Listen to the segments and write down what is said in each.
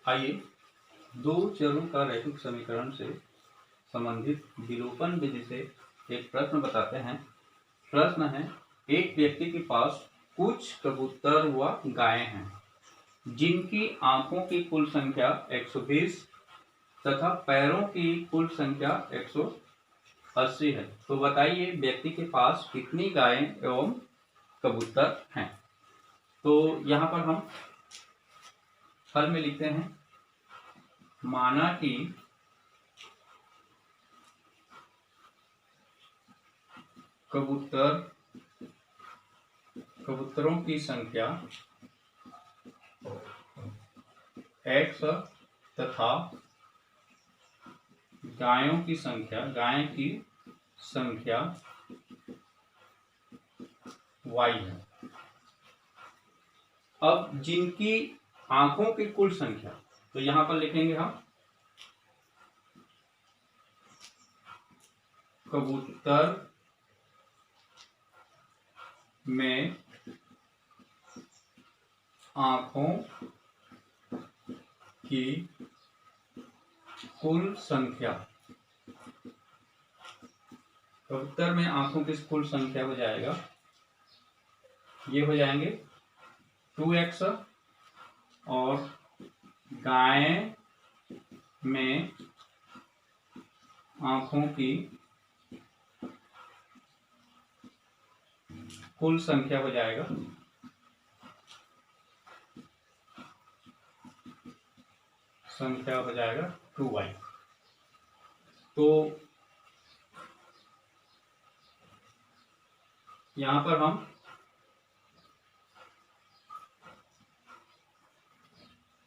आइए दो चरों का रैखिक समीकरण से संबंधित विलोपन विधि से एक प्रश्न बताते हैं। प्रश्न है, एक व्यक्ति के पास कुछ कबूतर व गायें हैं जिनकी आंखों की कुल संख्या 120 तथा पैरों की कुल संख्या 180 है। तो बताइए व्यक्ति के पास कितनी गायें एवं कबूतर हैं। तो यहाँ पर हम हल में लिखते हैं, माना कि कबूतरों की संख्या x तथा गायों की संख्या y है। अब जिनकी आंखों की कुल संख्या, तो यहां पर लिखेंगे हम कबूतर में आंखों की कुल संख्या, कबूतर में आंखों की कुल संख्या हो जाएगा, ये हो जाएंगे 2x और गाय में आंखों की कुल संख्या हो जाएगा 2y। तो यहां पर हम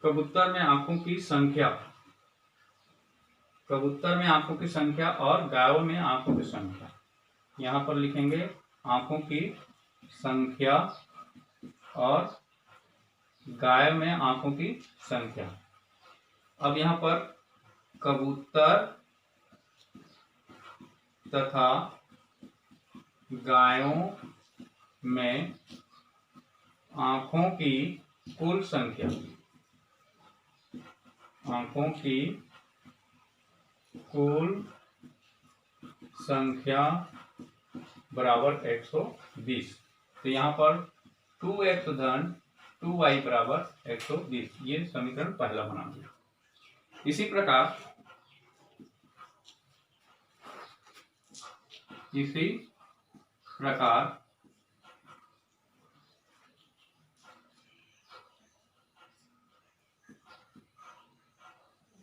कबूतर में आंखों की संख्या और गायों में आंखों की संख्या, यहां पर लिखेंगे आंखों की संख्या और गाय में आंखों की संख्या। अब यहां पर कबूतर तथा गायों में आंखों की कुल संख्या बराबर 120। तो यहाँ पर 2x धन 2y बराबर 120, ये समीकरण पहला बना दिया। इसी प्रकार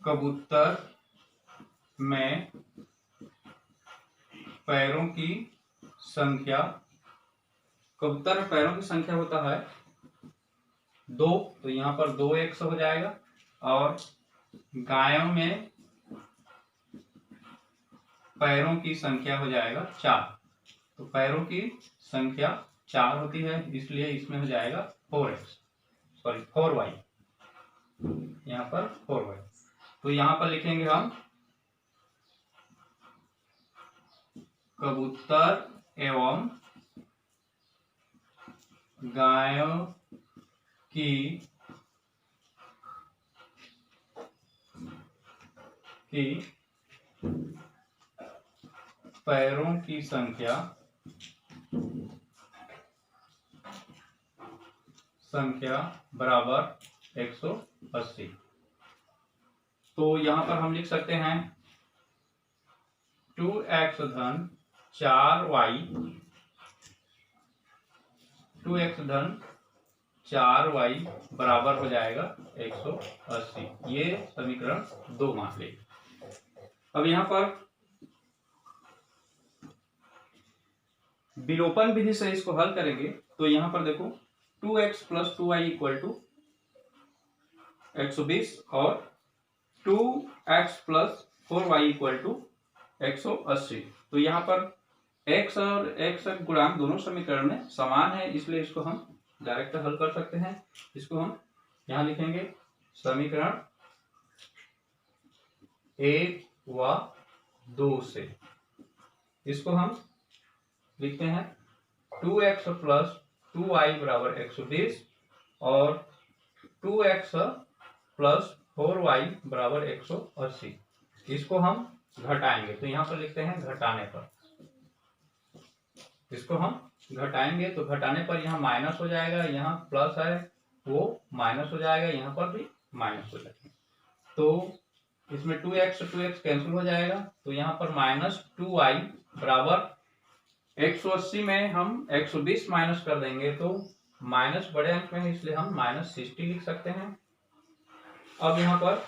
कबूतर में पैरों की संख्या, कबूतर में पैरों की संख्या होता है 2, तो यहाँ पर 2x हो जाएगा, और गायों में पैरों की संख्या हो जाएगा 4, तो पैरों की संख्या 4 होती है, इसलिए इसमें हो जाएगा 4y, यहाँ पर 4y। तो यहाँ पर लिखेंगे हम कबूतर एवं गायों की पैरों की संख्या बराबर 180। तो यहां पर हम लिख सकते हैं 2x धन 4y बराबर हो जाएगा 180। ये समीकरण 2 मान ले। अब यहां पर विलोपन विधि से इसको हल करेंगे, तो यहां पर देखो 2x plus 2y equal to 120 और 2x plus 4y equal to 180। तो यहाँ पर x और x गुणांक दोनों समीकरण में समान है, इसलिए इसको हम डायरेक्ट हल कर सकते हैं। इसको हम यहाँ लिखेंगे समीकरण 1 व 2 से। इसको हम लिखते हैं 2x प्लस 2y बराबर 120 और 2x प्लस 4y बराबर 180। इसको हम घटाएंगे तो यहाँ पर लिखते हैं घटाने पर। इसको हम घटाएंगे तो घटाने पर यहाँ माइनस हो जाएगा, यहाँ प्लस है वो माइनस हो जाएगा, यहाँ पर भी माइनस हो जाएगा। तो इसमें 2x कैंसिल हो जाएगा, तो यहाँ पर -2y बराबर 180 में हम 120 माइनस कर देंगे तो माइनस बड़े अंक में है, इसलिए हम -60 लिख सकते हैं। अब यहाँ पर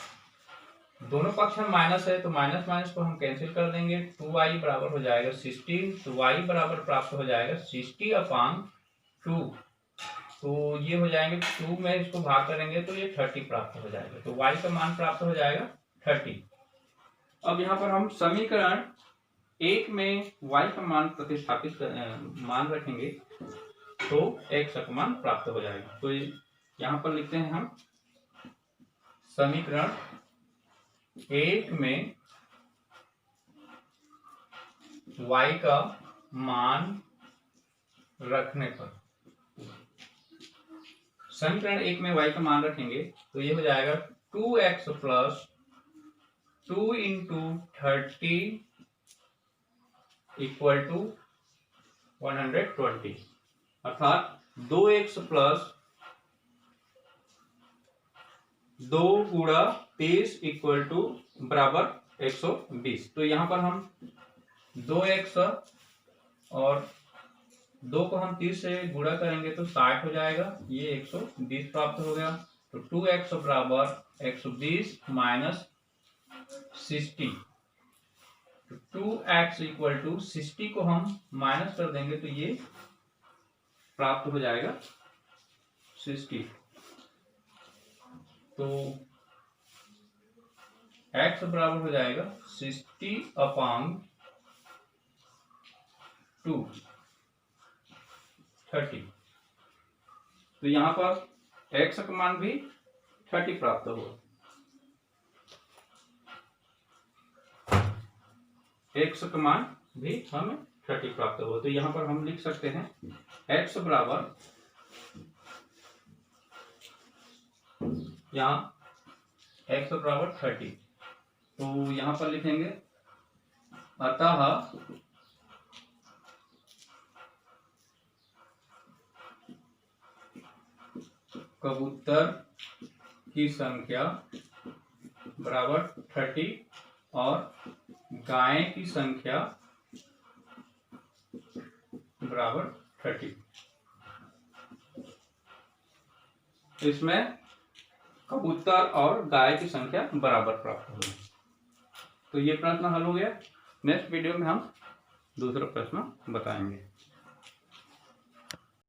दोनों पक्ष में माइनस है तो माइनस माइनस को हम कैंसिल कर देंगे, 2y बराबर हो जाएगा 60, तो y बराबर प्राप्त हो जाएगा 60/2। तो ये हो जाएंगे 2 में इसको भाग करेंगे तो ये 30 प्राप्त हो जाएगा, तो y का मान प्राप्त हो जाएगा 30। अब यहाँ पर हम समीकरण 1 में y का मान प्रतिस्थापित मान रखेंगे तो x का मान प्राप्त हो जाएगा। तो यहाँ पर लिखते हैं हम समीकरण 1 में y का मान रखने पर, समीकरण 1 में y का मान रखेंगे तो ये हो जाएगा 2x plus 2 into 30 equal to 120, अर्थात 2x प्लस 2 गुणा 30 इक्वल टू बराबर 120। तो यहाँ पर हम 2x और 2 को हम 30 से गुणा करेंगे तो 60 हो जाएगा, ये 120 प्राप्त हो गया। तो 2x बराबर 120 माइनस 60, तो 2x इक्वल टू 60 को हम माइनस कर देंगे तो ये प्राप्त हो जाएगा 60। तो x बराबर हो जाएगा 60/2 30। तो यहाँ पर x का मान भी 30 प्राप्त हुआ। x का मान भी हमें 30 प्राप्त हुआ। तो यहाँ पर हम लिख सकते हैं x बराबर, यहाँ x बराबर 30, तो यहाँ पर लिखेंगे अतः कबूतर की संख्या बराबर 30 और गाय की संख्या बराबर 30। इसमें कबूतर और गाय की संख्या बराबर प्राप्त होगी। तो ये प्रश्न हल हो गया। नेक्स्ट वीडियो में हम दूसरा प्रश्न बताएंगे।